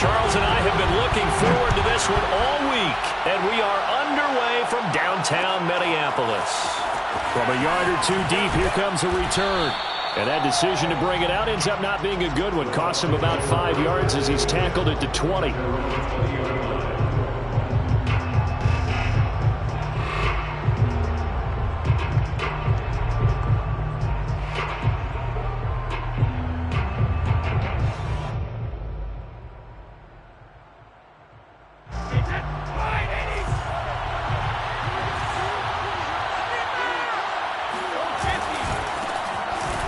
Charles and I have been looking forward to this one all week, and we are underway from downtown Minneapolis. From a yard or two deep, here comes a return. And that decision to bring it out ends up not being a good one. Costs him about 5 yards as he's tackled it to 20.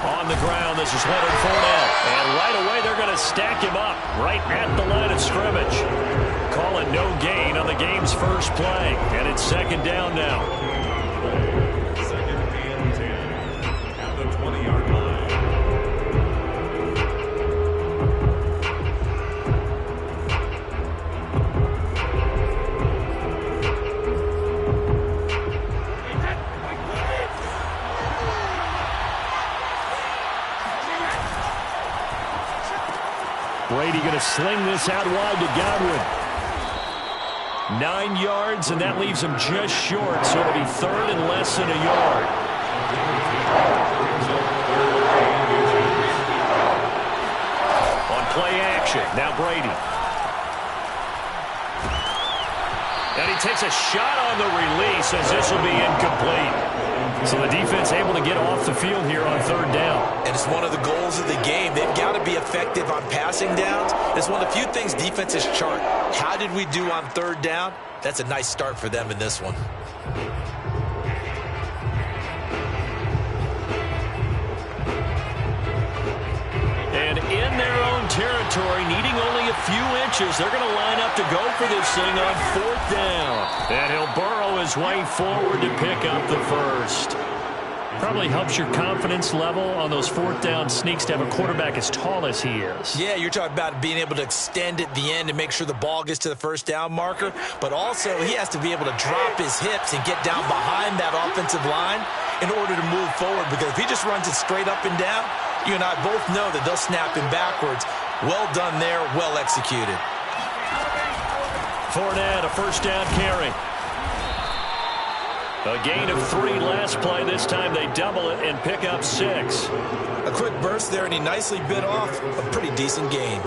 On the ground, this is Leonard Fournette. And right away, they're going to stack him up right at the line of scrimmage. Calling no gain on the game's first play. And it's second down now. Second and 10 at the 20-yard line. Brady going to sling this out wide to Godwin. 9 yards, and that leaves him just short, so it'll be third and less than a yard. On play action, now Brady. And he takes a shot on the release as this will be incomplete. So the defense able to get off the field here on third down. And it's one of the goals of the game. They've got to be effective on passing downs. It's one of the few things defenses chart. How did we do on third down? That's a nice start for them in this one. And in their own territory, needing only a few inches, they're going to line up to go for this thing on fourth down. And he'll burrow his way forward to pick up the first. Probably helps your confidence level on those fourth down sneaks to have a quarterback as tall as he is. Yeah, you're talking about being able to extend at the end and make sure the ball gets to the first down marker. But also, he has to be able to drop his hips and get down behind that offensive line in order to move forward. Because if he just runs it straight up and down, you and I both know that they'll snap him backwards. Well done there, well executed. Fournette, a first down carry. A gain of 3 last play. This time they double it and pick up 6. A quick burst there, and he nicely bit off a pretty decent gain.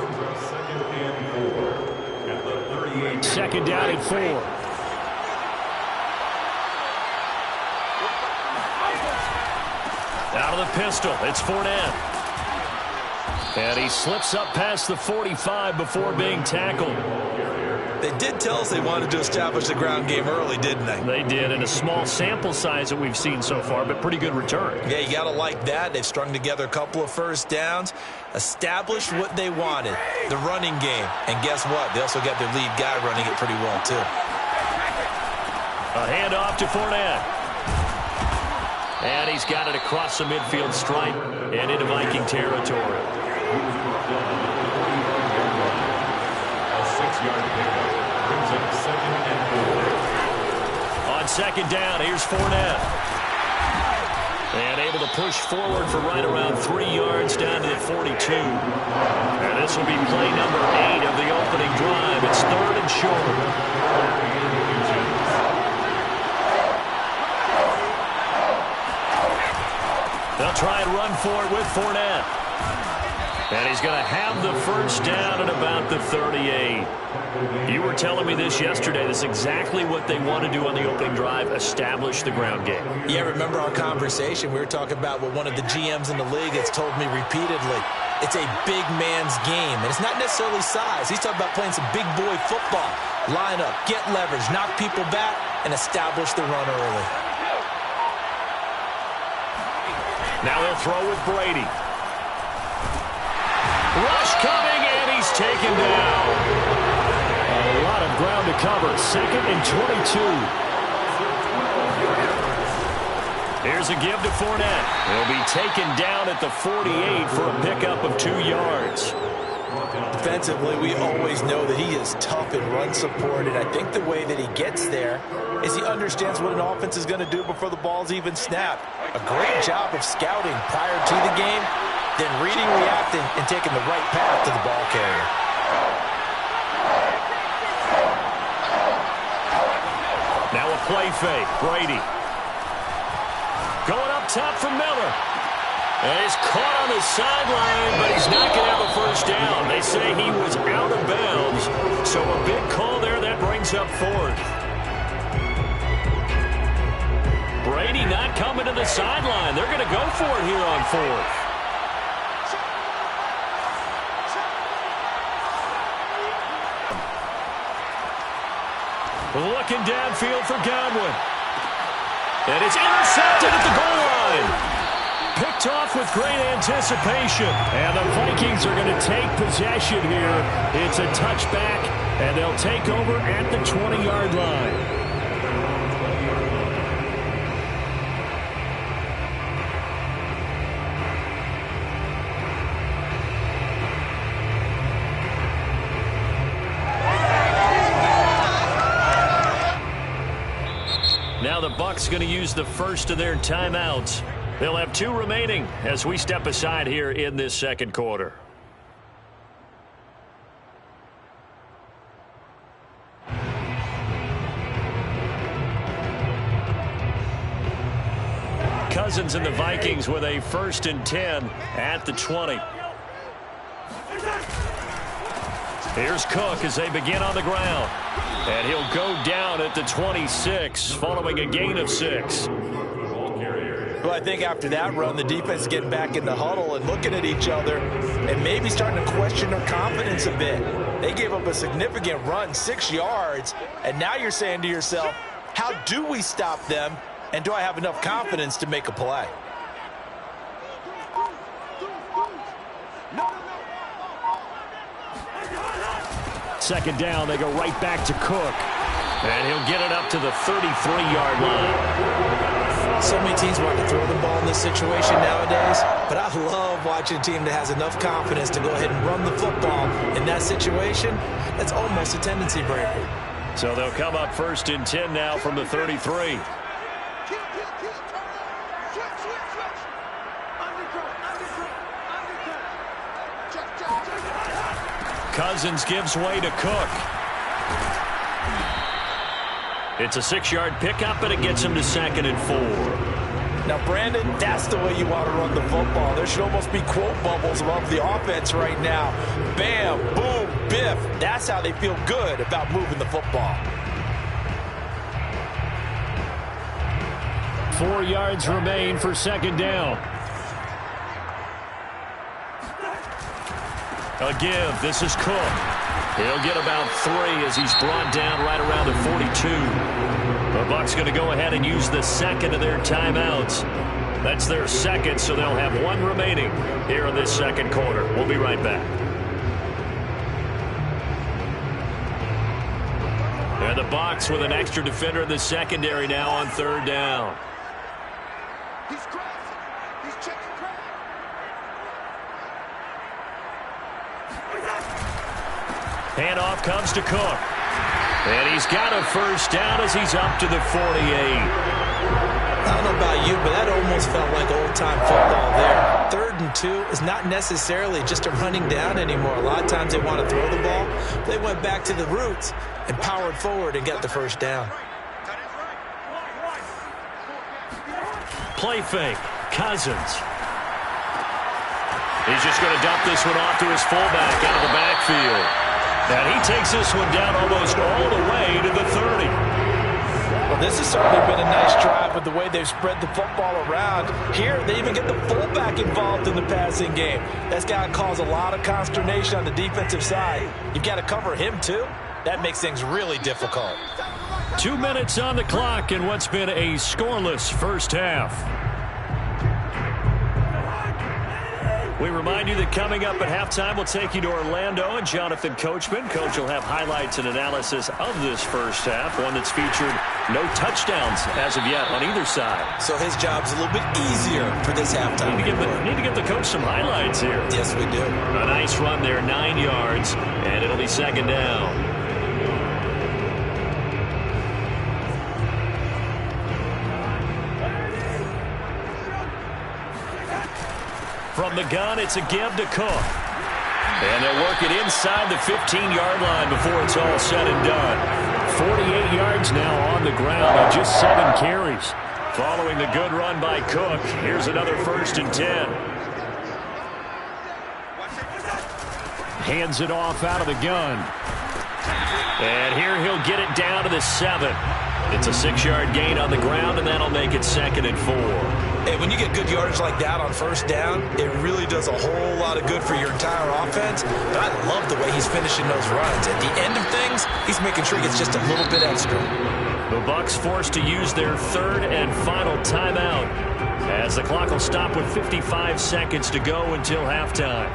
Second down and 4. Out of the pistol, it's Fournette. And he slips up past the 45 before being tackled. They did tell us they wanted to establish the ground game early, didn't they? They did, in a small sample size that we've seen so far, but pretty good return. Yeah, you got to like that. They've strung together a couple of first downs, established what they wanted, the running game. And guess what? They also got their lead guy running it pretty well, too. A handoff to Fournette. And he's got it across the midfield stripe and into Viking territory. A 6-yard pickup brings up second and 4. On second down, here's Fournette. And able to push forward for right around 3 yards down to the 42. And this will be play number 8 of the opening drive. It's third and short. They'll try and run for it with Fournette. And he's going to have the first down at about the 38. You were telling me this yesterday. This is exactly what they want to do on the opening drive, establish the ground game. Yeah, remember our conversation? We were talking about what one of the GMs in the league has told me repeatedly. It's a big man's game, and it's not necessarily size. He's talking about playing some big boy football. Line up, get leverage, knock people back, and establish the run early. Now they'll throw with Brady. Rush coming, and he's taken down. A lot of ground to cover. Second and 22. Here's a give to Fournette. He'll be taken down at the 48 for a pickup of 2 yards. Defensively, we always know that he is tough in run support, and I think the way that he gets there is he understands what an offense is going to do before the ball's even snapped. A great job of scouting prior to the game, then reading, reacting, and taking the right path to the ball carrier. play fake. Brady. Going up top for Miller. And he's caught on the sideline, but he's not going to have a first down. They say he was out of bounds. So a big call there. That brings up fourth. Brady not coming to the sideline. They're going to go for it here on fourth. Looking downfield for Godwin. And it's intercepted at the goal line. Picked off with great anticipation. And the Vikings are going to take possession here. It's a touchback, and they'll take over at the 20-yard line. Now the Bucs going to use the first of their timeouts. They'll have 2 remaining as we step aside here in this second quarter. Cousins and the Vikings with a 1st and 10 at the 20. Here's Cook as they begin on the ground. And he'll go down at the 26 following a gain of 6. Well, I think after that run, the defense is getting back in the huddle and looking at each other and maybe starting to question their confidence a bit. They gave up a significant run, 6 yards, and now you're saying to yourself, how do we stop them, and do I have enough confidence to make a play? Second down, they go right back to Cook. And he'll get it up to the 33-yard line. So many teams want to throw the ball in this situation nowadays, but I love watching a team that has enough confidence to go ahead and run the football in that situation. That's almost a tendency breaker. So they'll come up 1st and 10 now from the 33. Cousins gives way to Cook. It's a 6-yard pickup, and it gets him to 2nd and 4. Now, Brandon, that's the way you want to run the football. There should almost be quote bubbles above the offense right now. Bam, boom, biff. That's how they feel good about moving the football. 4 yards remain for 2nd down. A give. This is Cook. He'll get about 3 as he's brought down right around the 42. The Bucs going to go ahead and use the 2nd of their timeouts. That's their 2nd, so they'll have 1 remaining here in this second quarter. We'll be right back. And the Bucs with an extra defender in the secondary now on 3rd down. Handoff comes to Cook. And he's got a 1st down as he's up to the 48. I don't know about you, but that almost felt like old-time football there. 3rd and 2 is not necessarily just a running down anymore. A lot of times they want to throw the ball. They went back to the roots and powered forward and got the 1st down. Play fake. Cousins. He's just going to dump this one off to his fullback out of the backfield. And he takes this one down almost all the way to the 30. Well, this has certainly been a nice drive with the way they've spread the football around. Here, they even get the fullback involved in the passing game. That's got to cause a lot of consternation on the defensive side. You've got to cover him, too. That makes things really difficult. 2 minutes on the clock in what's been a scoreless first half. We remind you that coming up at halftime, we'll take you to Orlando and Jonathan Coachman. Coach will have highlights and analysis of this first half, one that's featured no touchdowns as of yet on either side. So his job's a little bit easier for this halftime. Need to give the coach some highlights here. Yes, we do. A nice run there, 9 yards, and it'll be 2nd down. From the gun, it's a give to Cook. And they'll work it inside the 15-yard line before it's all said and done. 48 yards now on the ground on just 7 carries. Following the good run by Cook, here's another 1st and 10. Hands it off out of the gun. And here he'll get it down to the 7. It's a 6-yard gain on the ground, and that'll make it 2nd and 4. And when you get good yardage like that on 1st down, it really does a whole lot of good for your entire offense. But I love the way he's finishing those runs. At the end of things, he's making sure he gets just a little bit extra. The Bucs forced to use their 3rd and final timeout as the clock will stop with 55 seconds to go until halftime.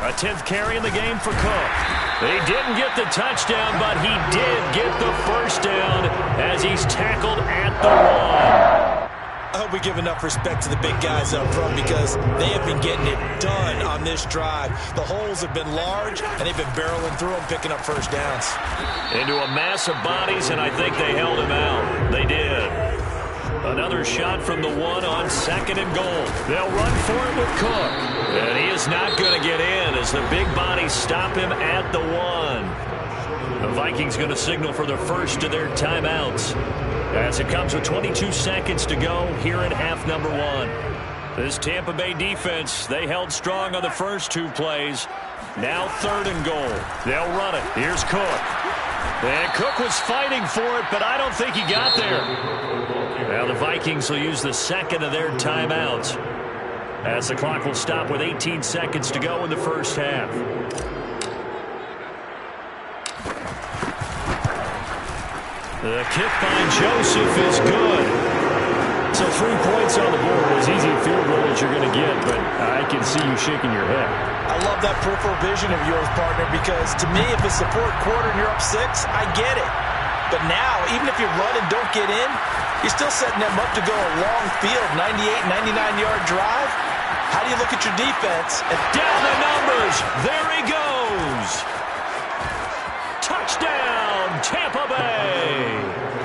A 10th carry in the game for Cook. He didn't get the touchdown, but he did get the 1st down as he's tackled at the 1. I hope we give enough respect to the big guys up front because they have been getting it done on this drive. The holes have been large, and they've been barreling through them, picking up 1st downs. Into a mass of bodies, and I think they held him out. They did. Another shot from the 1 on 2nd and goal. They'll run for it with Cook. And he is not going to get in as the big bodies stop him at the 1. The Vikings going to signal for the 1st of their timeouts as it comes with 22 seconds to go here in half number 1. This Tampa Bay defense, they held strong on the first 2 plays. Now 3rd and goal. They'll run it. Here's Cook. And Cook was fighting for it, but I don't think he got there. Now the Vikings will use the 2nd of their timeouts as the clock will stop with 18 seconds to go in the 1st half. The kick by Joseph is good. So 3 points on the board, as easy a field goal as you're going to get, but I can see you shaking your head. I love that peripheral vision of yours, partner, because to me, if it's the 4th quarter and you're up 6, I get it. But now, even if you run and don't get in, you're still setting them up to go a long field, 98, 99-yard drive. How do you look at your defense? And down the numbers. There he goes. Touchdown, Tampa Bay.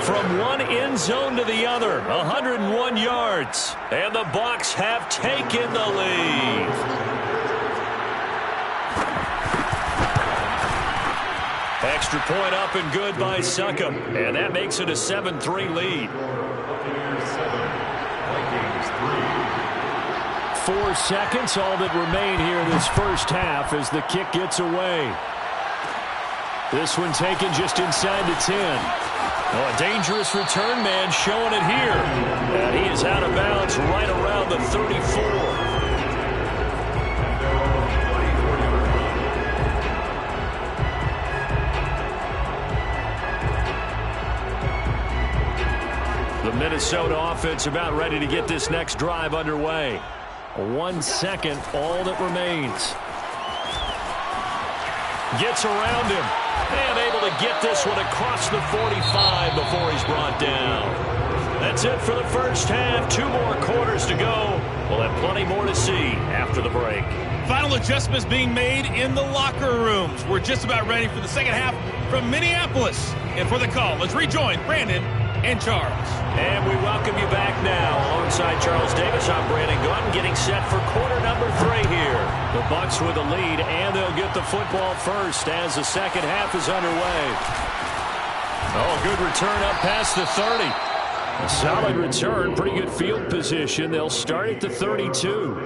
From one end zone to the other, 101 yards. And the Bucs have taken the lead. Extra point up and good by Succop. And that makes it a 7-3 lead. 4 seconds, all that remain here in this 1st half as the kick gets away. This one taken just inside the 10. Oh, a dangerous return man showing it here. And he is out of bounds right around the 34. The Minnesota offense about ready to get this next drive underway. 1 second, all that remains. Gets around him and able to get this one across the 45 before he's brought down. That's it for the 1st half. 2 more quarters to go. We'll have plenty more to see after the break. Final adjustments being made in the locker rooms. We're just about ready for the 2nd half from Minneapolis. And for the call, let's rejoin Brandon and Charles. And we welcome you back now. Alongside Charles Davis, I'm Brandon Gunn, getting set for quarter number 3 here. The Bucs with the lead, and they'll get the football first as the 2nd half is underway. Oh, good return up past the 30. A solid return, pretty good field position. They'll start at the 32.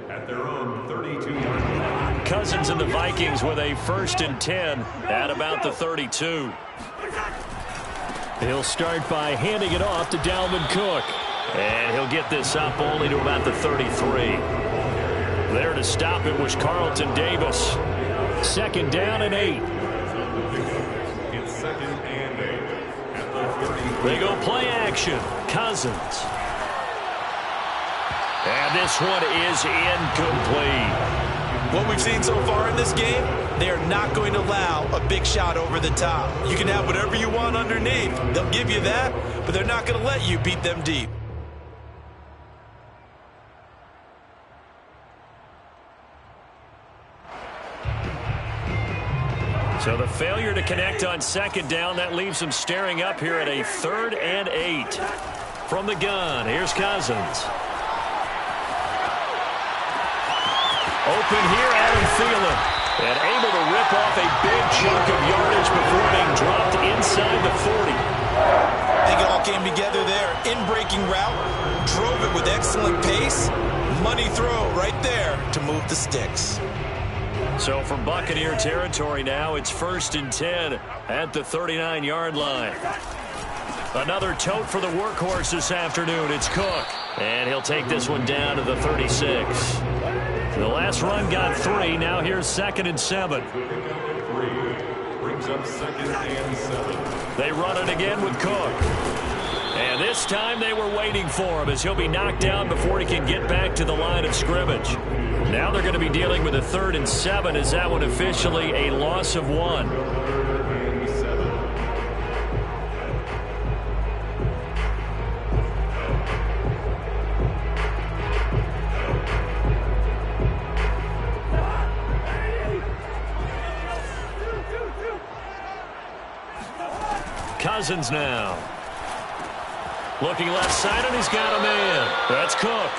At their own 32-yard line. Cousins and the Vikings with a 1st and 10 at about the 32. He'll start by handing it off to Dalvin Cook. And he'll get this up only to about the 33. There to stop it was Carlton Davis. 2nd down and 8. It's 2nd and 8 at the 30. They go play action. Cousins. And this one is incomplete. what we've seen so far in this game, they are not going to allow a big shot over the top. You can have whatever you want underneath. They'll give you that, but they're not going to let you beat them deep. So the failure to connect on second down, that leaves him staring up here at a 3rd and 8. From the gun, here's Cousins. Open here, Adam Thielen. And able to rip off a big chunk of yardage before being dropped inside the 40. I think it all came together there. In-breaking route, drove it with excellent pace. Money throw right there to move the sticks. So from Buccaneer territory now, it's 1st and 10 at the 39-yard line. Another tote for the workhorse this afternoon. It's Cook. And he'll take this one down to the 36. The last run got 3. Now here's 2nd and 7. Brings up 2nd and 7. They run it again with Cook. And this time they were waiting for him as he'll be knocked down before he can get back to the line of scrimmage. Now they're going to be dealing with a 3rd and 7. Is that one officially a loss of 1? Cousins now. Looking left side, and he's got a man. That's Cook.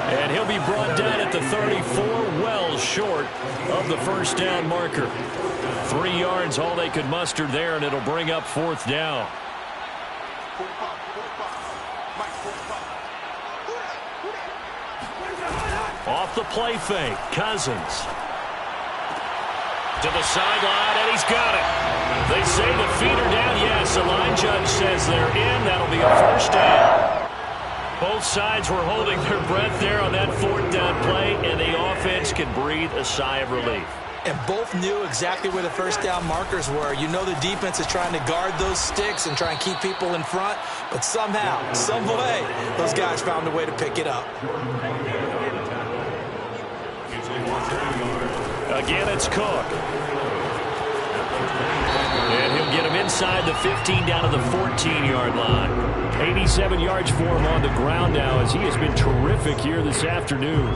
And he'll be brought down at the 34, well short of the 1st down marker. 3 yards, all they could muster there, and it'll bring up 4th down. Off the play fake, Cousins. To the sideline, and he's got it. They say the feet are down. Yes, the line judge says they're in. That'll be a 1st down. Both sides were holding their breath there on that 4th down play, and the offense can breathe a sigh of relief. And both knew exactly where the 1st down markers were. You know the defense is trying to guard those sticks and try and keep people in front, but somehow, some way, those guys found a way to pick it up. Again, it's Cook. And he'll get him inside the 15 down to the 14-yard line. 87 yards for him on the ground now as he has been terrific here this afternoon.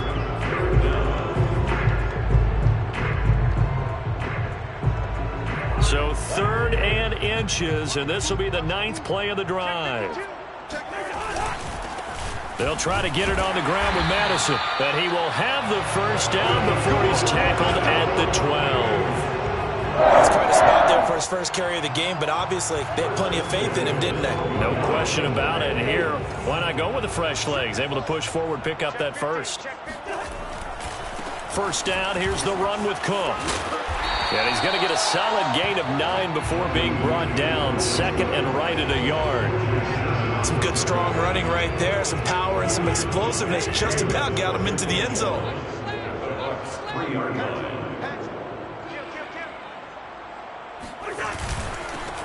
So 3rd and inches, and this will be the 9th play of the drive. They'll try to get it on the ground with Madison, but he will have the 1st down before he's tackled at the 12. He's quite a spot there for his first carry of the game, but obviously they had plenty of faith in him, didn't they? No question about it. And here, why not go with the fresh legs? Able to push forward, pick up that 1st. 1st down, here's the run with Cook. And he's going to get a solid gain of 9 before being brought down. 2nd and right at a yard. Some good strong running right there, some power and some explosiveness. Just about got him into the end zone.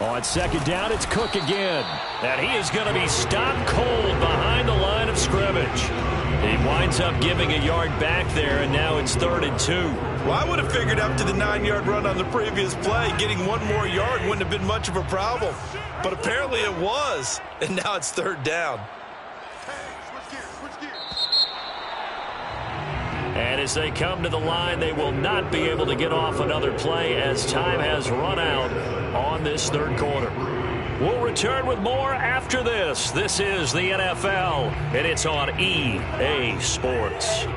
On 2nd down, it's Cook again. And he is going to be stopped cold behind the line of scrimmage. He winds up giving a yard back there, and now it's 3rd and 2. Well, I would have figured after the 9-yard run on the previous play, getting 1 more yard wouldn't have been much of a problem. But apparently it was, and now it's 3rd down. And as they come to the line, they will not be able to get off another play as time has run out on this 3rd quarter. We'll return with more after this. This is the NFL, and it's on EA Sports.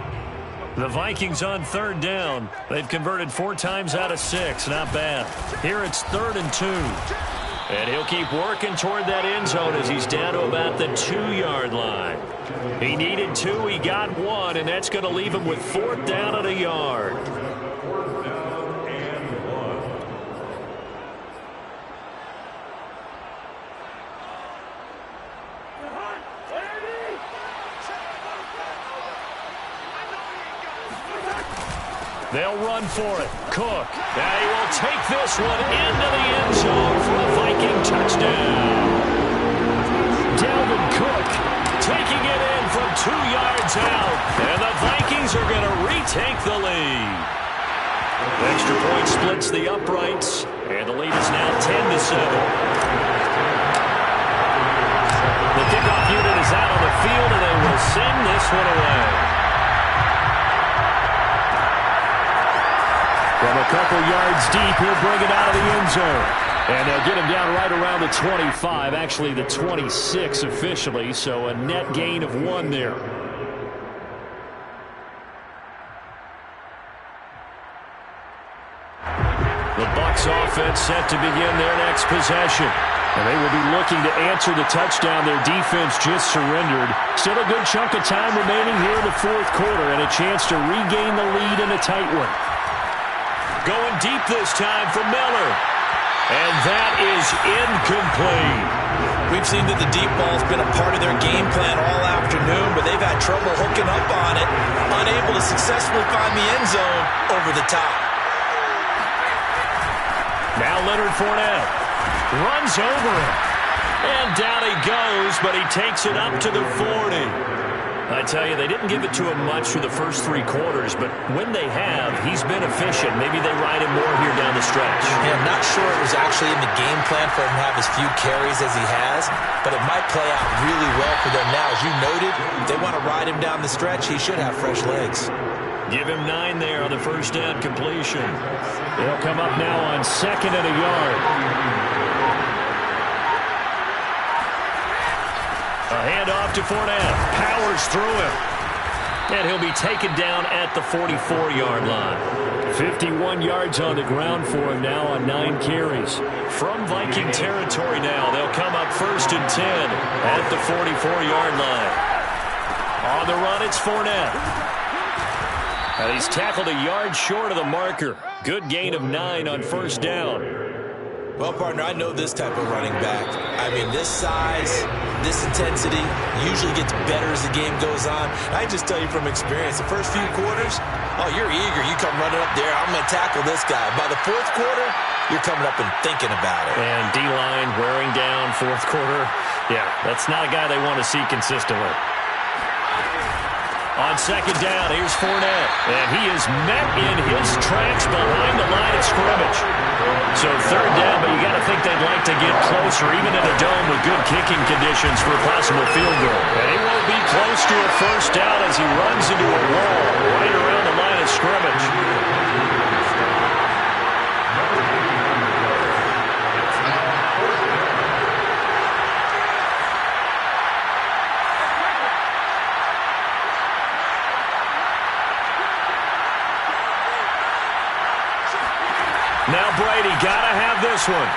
The Vikings on 3rd down. They've converted 4 times out of 6. Not bad. Here it's 3rd and 2. And he'll keep working toward that end zone as he's down to about the 2-yard line. He needed 2, he got 1, and that's going to leave him with 4th down at a yard. They'll run for it. Cook. And he will take this one into the end zone for a Viking touchdown. Dalvin Cook taking it in from 2 yards out. And the Vikings are going to retake the lead. Extra point splits the uprights. And the lead is now 10-7. The kickoff unit is out on the field, and they will send this one away. From a couple yards deep. He'll bring it out of the end zone. And they'll get him down right around the 25, actually the 26 officially, so a net gain of 1 there. The Bucs offense set to begin their next possession. And they will be looking to answer the touchdown their defense just surrendered. Still a good chunk of time remaining here in the fourth quarter and a chance to regain the lead in a tight one. Going deep this time for Miller. And that is incomplete. We've seen that the deep ball's been a part of their game plan all afternoon, but they've had trouble hooking up on it, unable to successfully find the end zone over the top. Now Leonard Fournette runs over him. And down he goes, but he takes it up to the 40. I tell you, they didn't give it to him much for the first 3 quarters, but when they have, he's been efficient. Maybe they ride him more here down the stretch. Yeah, I'm not sure it was actually in the game plan for him to have as few carries as he has, but it might play out really well for them now. As you noted, if they want to ride him down the stretch, he should have fresh legs. Give him 9 there on the first down completion. They'll come up now on 2nd and a yard. A handoff to Fournette. Powers through him. And he'll be taken down at the 44-yard line. 51 yards on the ground for him now on 9 carries. From Viking territory now, they'll come up 1st and 10 at the 44-yard line. On the run, it's Fournette. And he's tackled a yard short of the marker. Good gain of 9 on 1st down. Well, partner, I know this type of running back. I mean, this size, this intensity usually gets better as the game goes on. I just tell you from experience, the first few quarters, oh, you're eager. You come running up there, I'm going to tackle this guy. By the 4th quarter, you're coming up and thinking about it. And D-line wearing down 4th quarter. Yeah, that's not a guy they want to see consistently. On 2nd down, here's Fournette. And he is met in his tracks behind the line of scrimmage. So 3rd down, but you got to think they'd like to get closer, even in a dome with good kicking conditions for a possible field goal. And he won't be close to a 1st down as he runs into a wall right around the line of scrimmage. Now Brady got to have this one.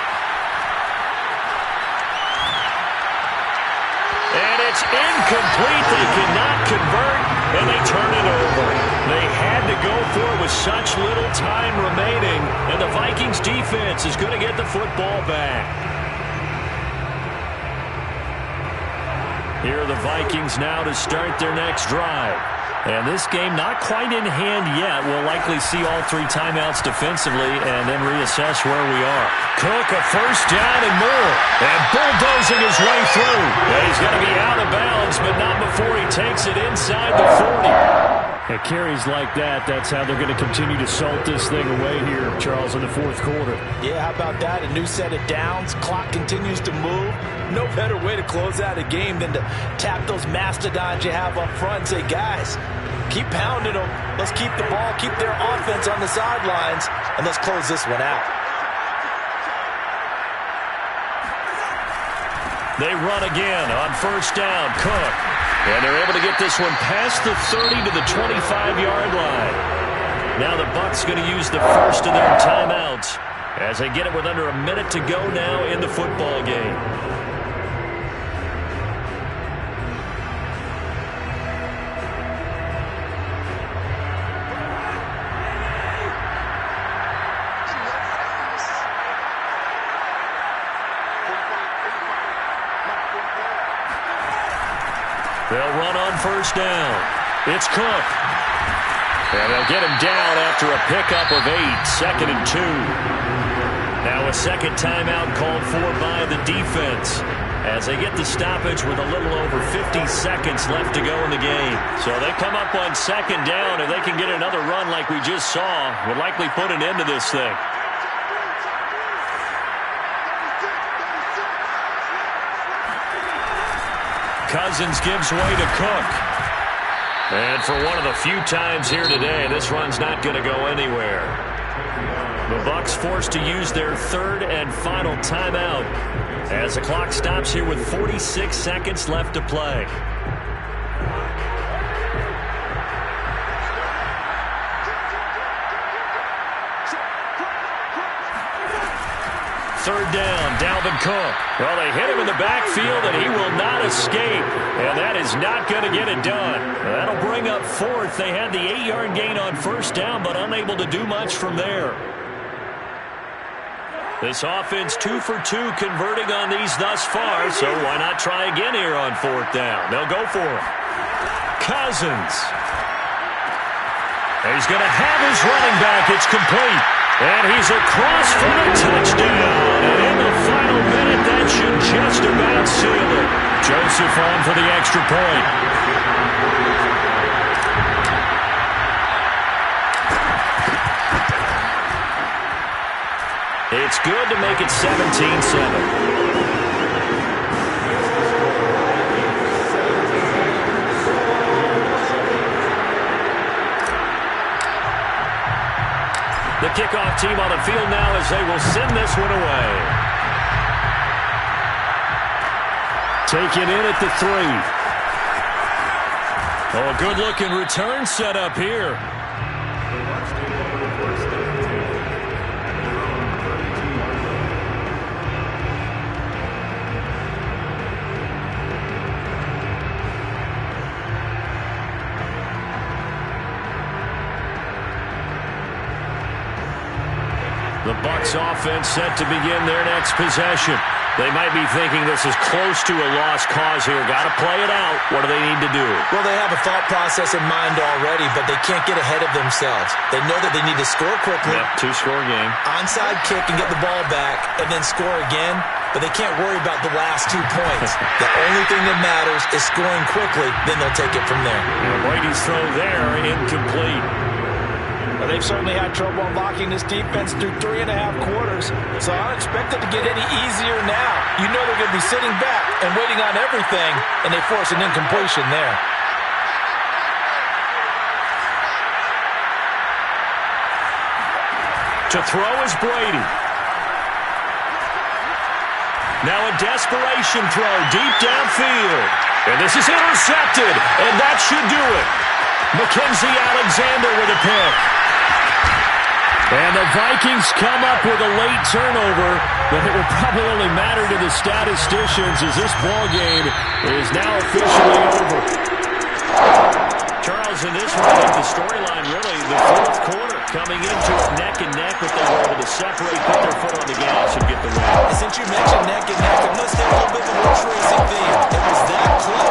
And it's incomplete. They cannot convert, and they turn it over. They had to go for it with such little time remaining, and the Vikings defense is going to get the football back. Here are the Vikings now to start their next drive. And this game not quite in hand yet. We'll likely see all 3 timeouts defensively and then reassess where we are. Cook, a 1st down and more. And bulldozing his way through. And he's going to be out of bounds, but not before he takes it inside the 40. At carries like that, that's how they're going to continue to salt this thing away here, Charles, in the 4th quarter. Yeah, how about that? A new set of downs. Clock continues to move. No better way to close out a game than to tap those mastodons you have up front and say, guys, keep pounding them. Let's keep the ball, keep their offense on the sidelines, and let's close this one out. They run again on 1st down. Cook. And they're able to get this one past the 30 to the 25-yard line. Now the Bucs going to use the first of their timeouts as they get it with under a minute to go now in the football game. They'll run on 1st down. It's Cook. And they'll get him down after a pickup of 8, 2nd and 2. Now a second timeout called for by the defense as they get the stoppage with a little over 50 seconds left to go in the game. So they come up on 2nd down. If they can get another run like we just saw, would likely put an end to this thing. Cousins gives way to Cook. And for one of the few times here today, this run's not going to go anywhere. The Bucks forced to use their third and final timeout as the clock stops here with 46 seconds left to play. Third down, Dalvin Cook. Well, they hit him in the backfield, and he will not escape. And that is not going to get it done. That'll bring up fourth. They had the 8-yard gain on first down, but unable to do much from there. This offense 2 for 2 converting on these thus far, so why not try again here on fourth down? They'll go for it. Cousins. He's going to have his running back. It's complete. And he's across for a touchdown. And in the final minute, that should just about seal it. Joseph on for the extra point. It's good to make it 17-7. The kickoff team on the field now as they will send this one away. Taken in at the 3. Oh, a good-looking return set up here. The Bucs offense set to begin their next possession. They might be thinking this is close to a lost cause here. Got to play it out. What do they need to do? Well, they have a thought process in mind already, but they can't get ahead of themselves. They know that they need to score quickly. Yep, two-score game. Onside kick and get the ball back, and then score again. But they can't worry about the last 2 points. The only thing that matters is scoring quickly. Then they'll take it from there. And Brady's throw there, incomplete. Well, they've certainly had trouble unlocking this defense through 3.5 quarters, so I don't expect it to get any easier now. You know they're going to be sitting back and waiting on everything, and they force an incompletion there. To throw is Brady. Now a desperation throw deep downfield. And this is intercepted, and that should do it. Mackenzie Alexander with a pick. And the Vikings come up with a late turnover, but it will probably only matter to the statisticians as this ball game is now officially over. Charles, in this one, I think the storyline really, the fourth quarter, coming into it neck and neck, but they were able to separate, put their foot on the gas, and get the win. Since you mentioned neck and neck, I'm going to stay a little bit of the horse racing theme. It was that close.